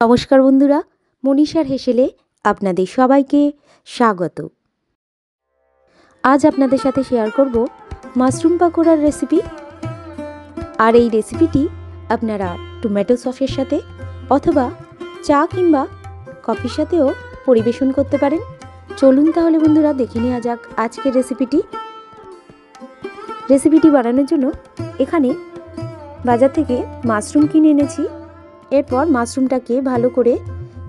নমস্কার বন্ধুরা, মনীষার হেসেলে আপনাদের সবাইকে স্বাগত। আজ আপনাদের সাথে শেয়ার করব মাশরুম পাকোড়ার রেসিপি। আর এই রেসিপিটি আপনারা টমেটো সসের সাথে অথবা চা কিংবা কফির সাথেও পরিবেশন করতে পারেন। চলুন তাহলে বন্ধুরা দেখে নেওয়া যাক আজকের রেসিপিটি বানানোর জন্য এখানে বাজার থেকে মাশরুম কিনে এনেছি। এরপর মাশরুমটাকে ভালো করে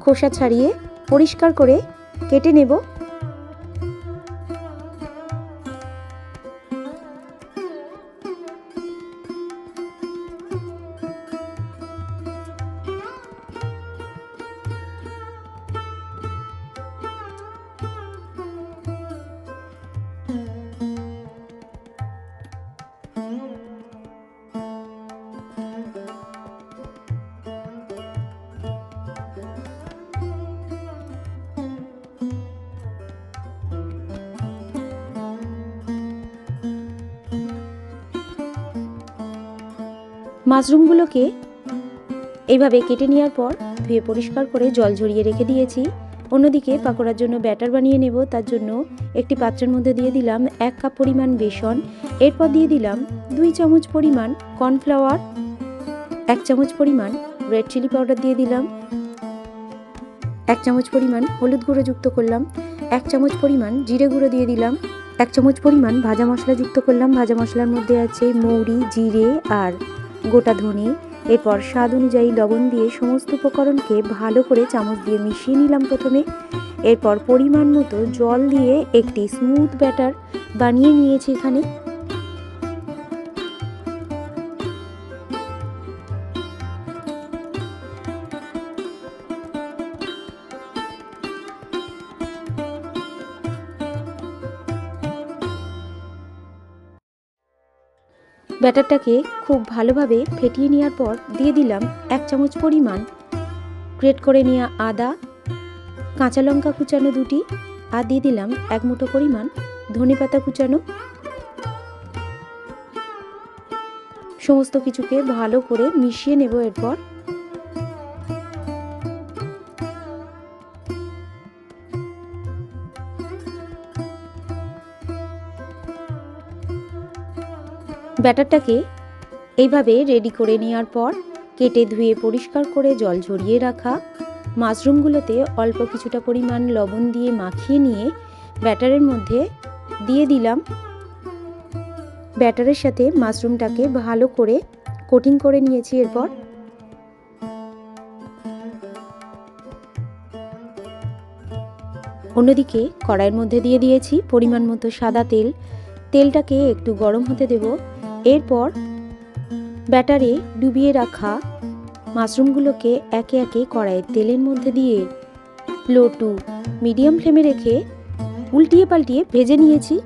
খোসা ছাড়িয়ে পরিষ্কার করে কেটে নেব। মাশরুমগুলোকে এইভাবে কেটে নেওয়ার পর ধুয়ে পরিষ্কার করে জল ঝরিয়ে রেখে দিয়েছি। অন্যদিকে পাকোড়ার জন্য ব্যাটার বানিয়ে নেব। তার জন্য একটি পাত্রের মধ্যে দিয়ে দিলাম 1 কাপ পরিমাণ বেসন। এরপর দিয়ে দিলাম 2 চামচ পরিমাণ কর্নফ্লাওয়ার, 1 চামচ পরিমাণ রেড চিলি পাউডার দিয়ে দিলাম, 1 চামচ পরিমাণ হলুদ গুঁড়ো যুক্ত করলাম, 1 চামচ পরিমাণ জিরে গুঁড়ো দিয়ে দিলাম, 1 চামচ পরিমাণ ভাজা মশলা যুক্ত করলাম। ভাজা মশলার মধ্যে আছে মৌরি, জিরে আর গোটা ধনে। এরপর স্বাদ অনুযায়ী লবণ দিয়ে সমস্ত উপকরণকে ভালো করে চামচ দিয়ে মিশিয়ে নিলাম প্রথমে। এরপর পরিমাণ মতো জল দিয়ে একটি স্মুথ ব্যাটার বানিয়ে নিয়েছি এখানে। ব্যাটারটাকে খুব ভালোভাবে ফেটিয়ে নেওয়ার পর দিয়ে দিলাম 1 চামচ পরিমাণ গ্রেট করে নেওয়া আদা, কাঁচা লঙ্কা কুচানো 2টি, আর দিয়ে দিলাম 1 মুঠো পরিমাণ ধনেপাতা কুচানো। সমস্ত কিছুকে ভালো করে মিশিয়ে নেব। এরপর ব্যাটারটাকে এইভাবে রেডি করে নেওয়ার পর কেটে ধুয়ে পরিষ্কার করে জল ঝরিয়ে রাখা মাশরুমগুলোতে অল্প কিছুটা পরিমাণ লবণ দিয়ে মাখিয়ে নিয়ে ব্যাটারের মধ্যে দিয়ে দিলাম। ব্যাটারের সাথে মাশরুমটাকে ভালো করে কোটিং করে নিয়েছি। এরপর অন্যদিকে কড়াইয়ের মধ্যে দিয়ে দিয়েছি পরিমাণ মতো সাদা তেল। তেলটাকে একটু গরম হতে দেব। এরপর ব্যাটারে ডুবিয়ে রাখা মাশরুমগুলোকে একে একে কড়াইয়ের তেলের মধ্যে দিয়ে লো টু মিডিয়াম ফ্লেমে রেখে উল্টিয়ে পাল্টিয়ে ভেজে নিয়েছি।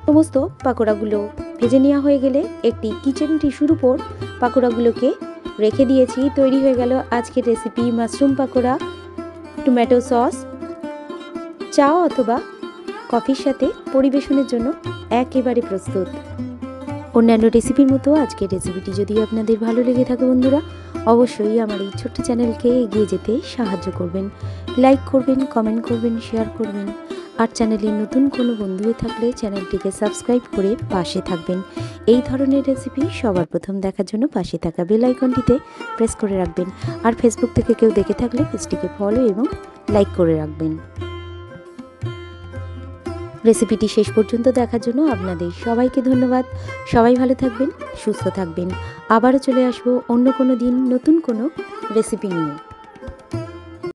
সমস্ত পাকোড়াগুলো ভেজে নেওয়া হয়ে গেলে একটি কিচেন টিস্যুর উপর পাকোড়াগুলোকে রেখে দিয়েছি। তৈরি হয়ে গেল আজকের recipe mushroom pakora tomato sauce. চা অথবা কফির সাথে পরিবেশনের জন্য একেবারে প্রস্তুত। অন্যান্য রেসিপির মতো আজকের রেসিপিটি যদি আপনাদের ভালো লেগে থাকে বন্ধুরা, অবশ্যই আমার এই ছোট্ট চ্যানেলকে এগিয়ে যেতে সাহায্য করবেন। লাইক করবেন, কমেন্ট করবেন, শেয়ার করবেন। আর চ্যানেলে নতুন কোনো বন্ধু হয়ে থাকলে চ্যানেলটিকে সাবস্ক্রাইব করে পাশে থাকবেন। এই ধরনের রেসিপি সবার প্রথম দেখার জন্য পাশে থাকা বেল আইকনটিতে প্রেস করে রাখবেন। আর ফেসবুক থেকে কেউ দেখে থাকলে পেজটিকে ফলো এবং লাইক করে রাখবেন। রেসিপিটি শেষ পর্যন্ত দেখার জন্য আপনাদের সবাইকে ধন্যবাদ। সবাই ভালো থাকবেন, সুস্থ থাকবেন। আবারও চলে আসবো অন্য কোনো দিন নতুন কোনো রেসিপি নিয়ে।